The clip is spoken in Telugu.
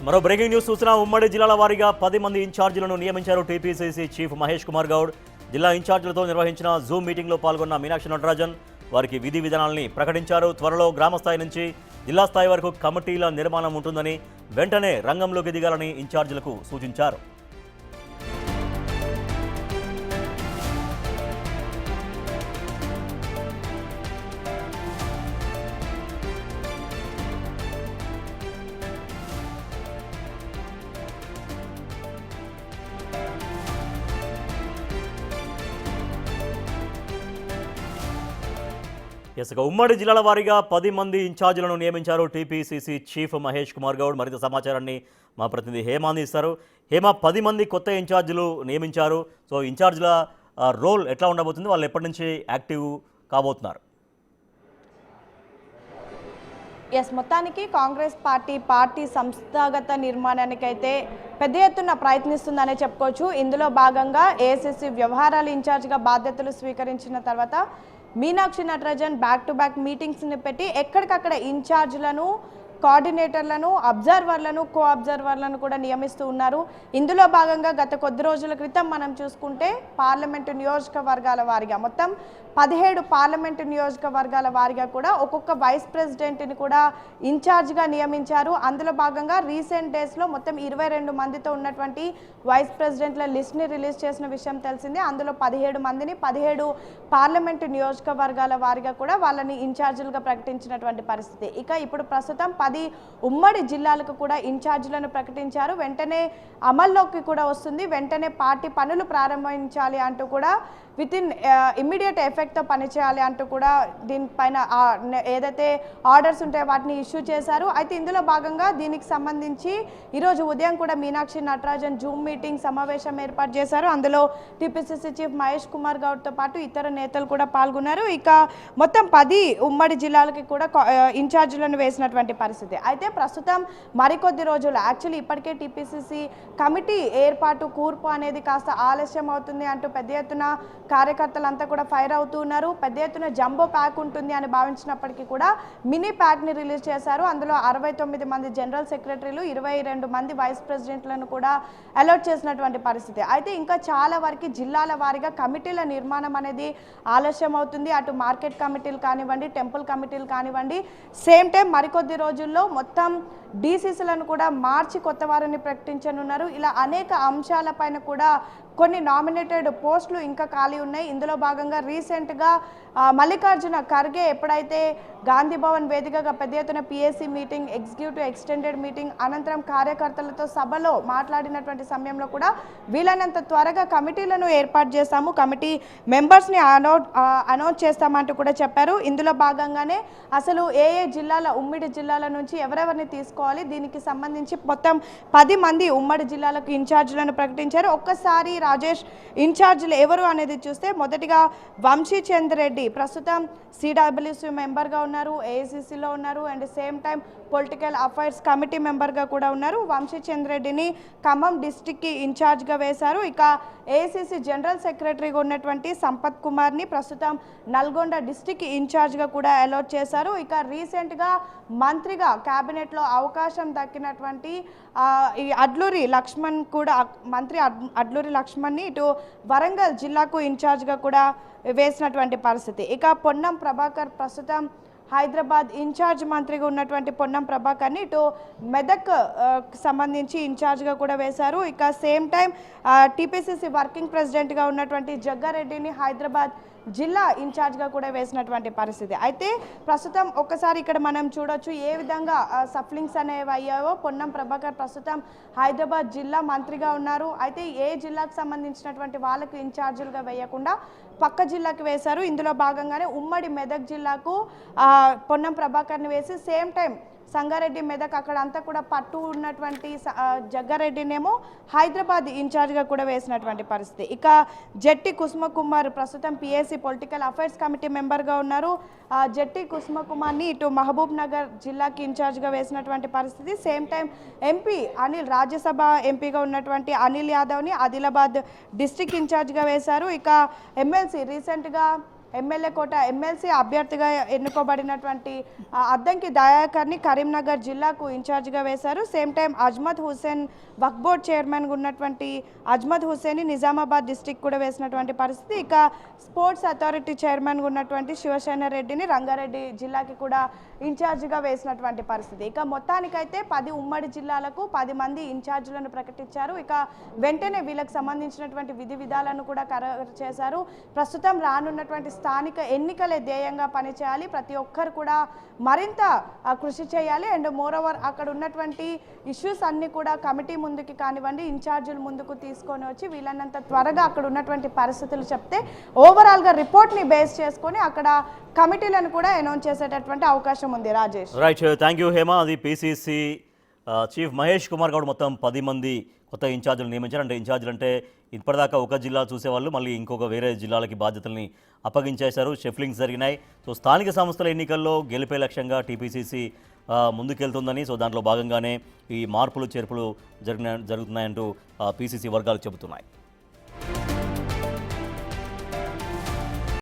మరో బ్రేకింగ్ న్యూస్ చూసిన ఉమ్మడి జిల్లాల వారీగా 10 మంది ఇన్ఛార్జీలను నియమించారు టీపీసీసీ చీఫ్ మహేష్ కుమార్ గౌడ్. జిల్లా ఇన్ఛార్జీలతో నిర్వహించిన జూమ్ మీటింగ్లో పాల్గొన్న మీనాక్షి నటరాజన్ వారికి విధి విధానాలని ప్రకటించారు. త్వరలో గ్రామ స్థాయి నుంచి జిల్లా స్థాయి వరకు కమిటీల నిర్మాణం ఉంటుందని, వెంటనే రంగంలోకి దిగాలని ఇన్ఛార్జీలకు సూచించారు. ఉమ్మడి జిల్లాల వారీగా 10 మంది ఇన్ఛార్జీలను నియమించారు టీపీసీసీ చీఫ్ మహేష్ కుమార్ గౌడ్. మరింత సమాచారాన్ని మా ప్రతినిధి హేమ అందిస్తారు. హేమ, 10 మంది కొత్త ఇన్ఛార్జీలు నియమించారు. సో ఇన్ఛార్జీల రోల్ ఎట్లా ఉండబోతుంది? వాళ్ళు ఎప్పటి నుంచి యాక్టివ్ కాబోతున్నారు? మొత్తానికి కాంగ్రెస్ పార్టీ సంస్థాగత నిర్మాణానికైతే పెద్ద ఎత్తున ప్రయత్నిస్తుందనే చెప్పుకోవచ్చు. ఇందులో భాగంగా ఏఐసీసీ వ్యవహారాల ఇన్ఛార్జిగా బాధ్యతలు స్వీకరించిన తర్వాత Meenakshi Natarajan back to back మీటింగ్స్ని పెట్టి ఎక్కడికక్కడ ఇన్ఛార్జ్లను, కోఆర్డినేటర్లను, అబ్జర్వర్లను, కో అబ్జర్వర్లను కూడా నియమిస్తూ ఉన్నారు. ఇందులో భాగంగా గత కొద్ది రోజుల క్రితం మనం చూసుకుంటే పార్లమెంటు నియోజకవర్గాల వారీగా మొత్తం 17 పార్లమెంటు నియోజకవర్గాల వారీగా కూడా ఒక్కొక్క వైస్ ప్రెసిడెంట్ని కూడా ఇన్ఛార్జ్గా నియమించారు. అందులో భాగంగా రీసెంట్ డేస్లో మొత్తం 22 మందితో ఉన్నటువంటి వైస్ ప్రెసిడెంట్ల లిస్ట్ని రిలీజ్ చేసిన విషయం తెలిసిందే. అందులో 17 మందిని 17 పార్లమెంటు నియోజకవర్గాల వారీగా కూడా వాళ్ళని ఇన్ఛార్జీలుగా ప్రకటించినటువంటి పరిస్థితి. ఇక ఇప్పుడు ప్రస్తుతం 10 ఉమ్మడి జిల్లాలకు కూడా ఇన్ఛార్జీలను ప్రకటించారు. వెంటనే అమల్లోకి కూడా వస్తుంది. వెంటనే పార్టీ పనులు ప్రారంభించాలి అంటూ కూడా వితిన్ ఇమ్మీడియట్ ఎఫెక్ట్తో పనిచేయాలి అంటూ కూడా దీనిపైన ఏదైతే ఆర్డర్స్ ఉంటాయో వాటిని ఇష్యూ చేశారు. అయితే ఇందులో భాగంగా దీనికి సంబంధించి ఈరోజు ఉదయం కూడా మీనాక్షి నటరాజన్ జూమ్ మీటింగ్ సమావేశం ఏర్పాటు చేశారు. అందులో టీపీసీసీ చీఫ్ మహేష్ కుమార్ గౌడ్తో పాటు ఇతర నేతలు కూడా పాల్గొన్నారు. ఇక మొత్తం 10 ఉమ్మడి జిల్లాలకి కూడా ఇన్ఛార్జీలను వేసినటువంటి పరిస్థితి. అయితే ప్రస్తుతం మరికొద్ది రోజులు యాక్చువల్లీ ఇప్పటికే టీపీసీసీ కమిటీ ఏర్పాటు కూర్పు అనేది కాస్త ఆలస్యం అవుతుంది అంటూ పెద్ద ఎత్తున కార్యకర్తలంతా కూడా ఫైర్ అవుతూ ఉన్నారు. పెద్ద ఎత్తున జంబో ప్యాక్ ఉంటుంది అని భావించినప్పటికీ కూడా మినీ ప్యాక్ని రిలీజ్ చేశారు. అందులో 69 మంది జనరల్ సెక్రటరీలు, 22 మంది వైస్ ప్రెసిడెంట్లను కూడా అలాట్ చేసినటువంటి పరిస్థితి. అయితే ఇంకా చాలా వరకు జిల్లాల వారీగా కమిటీల నిర్మాణం అనేది ఆలస్యం అవుతుంది. అటు మార్కెట్ కమిటీలు కానివ్వండి, టెంపుల్ కమిటీలు కానివ్వండి, సేమ్ టైం మరికొద్ది రోజుల్లో మొత్తం డీసీసీలను కూడా మార్చి కొత్త వారిని ప్రకటించనున్నారు. ఇలా అనేక అంశాలపైన కూడా కొన్ని నామినేటెడ్ పోస్టులు ఇంకా ఖాళీ ఉన్నాయి. ఇందులో భాగంగా రీసెంట్గా మల్లికార్జున ఖర్గే ఎప్పుడైతే గాంధీ భవన్ వేదికగా పెద్ద ఎత్తున PSC meeting, executive extended meeting అనంతరం కార్యకర్తలతో సభలో మాట్లాడినటువంటి సమయంలో కూడా వీలైనంత త్వరగా కమిటీలను ఏర్పాటు చేస్తాము, కమిటీ మెంబర్స్ని అనౌన్స్ చేస్తామంటూ కూడా చెప్పారు. ఇందులో భాగంగానే అసలు ఏ జిల్లాల, ఉమ్మడి జిల్లాల నుంచి ఎవరెవరిని తీసుకోవాలి, దీనికి సంబంధించి మొత్తం 10 మంది ఉమ్మడి జిల్లాలకు ఇన్ఛార్జీలను ప్రకటించారు. ఒక్కసారి రాజేష్ ఇన్ఛార్జీలు ఎవరు అనేది చూస్తే మొదటిగా వంశీచంద్ర రెడ్డి ప్రస్తుతం సిడబ్ల్యూసీ మెంబర్గా ఉన్నారు, ఏఐసీసీలో ఉన్నారు, and same time political affairs committee మెంబర్గా కూడా ఉన్నారు. వంశీచంద్ర రెడ్డిని ఖమ్మం డిస్టిక్కి ఇన్ఛార్జ్గా వేశారు. ఇక ఏఐసీసీ జనరల్ సెక్రటరీగా ఉన్నటువంటి సంపత్ కుమార్ని ప్రస్తుతం నల్గొండ డిస్టిక్ ఇన్ఛార్జ్గా కూడా అలాట్ చేశారు. ఇక రీసెంట్గా మంత్రిగా క్యాబినెట్లో అవకాశం దక్కినటువంటి ఈ అడ్లూరి లక్ష్మణ్ కూడా, మంత్రి అడ్లూరి లక్ష్మణ్ని ఇటు వరంగల్ జిల్లాకు ఇన్ఛార్జ్గా కూడా వేసినటువంటి పరిస్థితి. ఇక పొన్నం ప్రభాకర్ ప్రస్తుతం హైదరాబాద్ ఇన్ఛార్జ్ మంత్రిగా ఉన్నటువంటి పొన్నం ప్రభాకర్ని ఇటు మెదక్ సంబంధించి ఇన్ఛార్జ్గా కూడా వేశారు. ఇక సేమ్ టైం టీపీసీసీ వర్కింగ్ ప్రెసిడెంట్గా ఉన్నటువంటి జగ్గారెడ్డిని హైదరాబాద్ జిల్లా ఇన్ఛార్జ్గా కూడా వేసినటువంటి పరిస్థితి. అయితే ప్రస్తుతం ఒక్కసారి ఇక్కడ మనం చూడొచ్చు ఏ విధంగా సఫ్లింగ్స్ అనేవి అయ్యావో. పొన్నం ప్రభాకర్ ప్రస్తుతం హైదరాబాద్ జిల్లా మంత్రిగా ఉన్నారు. అయితే ఏ జిల్లాకు సంబంధించినటువంటి వాళ్ళకు ఇన్ఛార్జీలుగా వేయకుండా పక్క జిల్లాకు వేశారు. ఇందులో భాగంగానే ఉమ్మడి మెదక్ జిల్లాకు పొన్నం ప్రభాకర్ని వేసి సేమ్ టైం సంగారెడ్డి, మెదక్ అక్కడ అంతా కూడా పట్టు ఉన్నటువంటి జగ్గారెడ్డినేమో హైదరాబాద్ ఇన్ఛార్జ్గా కూడా వేసినటువంటి పరిస్థితి. ఇక జట్టి కుసుమకుమార్ ప్రస్తుతం పిఎస్సి పొలిటికల్ అఫైర్స్ కమిటీ మెంబర్గా ఉన్నారు. జట్టి కుసుమకుమార్ని ఇటు మహబూబ్ నగర్ జిల్లాకి ఇన్ఛార్జ్గా వేసినటువంటి పరిస్థితి. Same time MP Anil, Rajya Sabha ఎంపీగా ఉన్నటువంటి అనిల్ యాదవ్ని ఆదిలాబాద్ డిస్ట్రిక్ట్ ఇన్ఛార్జ్గా వేశారు. ఇక ఎమ్మెల్సీ రీసెంట్గా ఎమ్మెల్యే కోట ఎమ్మెల్సీ అభ్యర్థిగా ఎన్నుకోబడినటువంటి అద్దంకి దయాకర్ని కరీంనగర్ జిల్లాకు ఇన్ఛార్జిగా వేశారు. సేమ్ టైం అజ్మద్ హుస్సేన్ వక్ఫ్ బోర్డ్ చైర్మన్గా ఉన్నటువంటి అజ్మద్ హుస్సేన్ని నిజామాబాద్ డిస్టిక్ కూడా వేసినటువంటి పరిస్థితి. ఇక స్పోర్ట్స్ అథారిటీ చైర్మన్గా ఉన్నటువంటి శివసేన రెడ్డిని రంగారెడ్డి జిల్లాకి కూడా ఇన్ఛార్జిగా వేసినటువంటి పరిస్థితి. ఇక మొత్తానికైతే 10 ఉమ్మడి జిల్లాలకు 10 మంది ఇన్ఛార్జీలను ప్రకటించారు. ఇక వెంటనే వీళ్ళకి సంబంధించినటువంటి విధి విధాలను కూడా ఖరారు చేశారు. ప్రస్తుతం రానున్నటువంటి స్థానిక ఎన్నికలే ధ్యేయంగా పనిచేయాలి, ప్రతి ఒక్కరు కూడా మరింత కృషి చేయాలి. అండ్ మోరోవర్ అక్కడ ఉన్నటువంటి ఇష్యూస్ అన్నీ కూడా కమిటీ ముందుకి కానివ్వండి, ఇన్ఛార్జీల ముందుకు తీసుకొని వచ్చి వీళ్ళన్నంత త్వరగా అక్కడ ఉన్నటువంటి పరిస్థితులు చెప్తే ఓవరాల్గా రిపోర్ట్ని బేస్ చేసుకొని అక్కడ కమిటీలను కూడా అనౌన్స్ చేసేటటువంటి అవకాశం ఉంది. Rajesh. Right, thank you Hema. అది పిసిసి చీఫ్ మహేష్ కుమార్ గౌడ్ మొత్తం 10 మంది కొత్త ఇన్ఛార్జీలు నియమించారు. అంటే ఇన్ఛార్జీలు అంటే ఇప్పటిదాకా ఒక జిల్లా చూసేవాళ్ళు మళ్ళీ ఇంకొక వేరే జిల్లాలకి బాధ్యతల్ని అప్పగించేశారు. షిఫ్లింగ్స్ జరిగినాయి. సో స్థానిక సంస్థల ఎన్నికల్లో గెలిపే లక్ష్యంగా టీపీసీసీ ముందుకెళ్తుందని, సో దాంట్లో భాగంగానే ఈ మార్పులు చేర్పులు జరుగుతున్నాయంటూ పీసీసీ వర్గాలు చెబుతున్నాయి.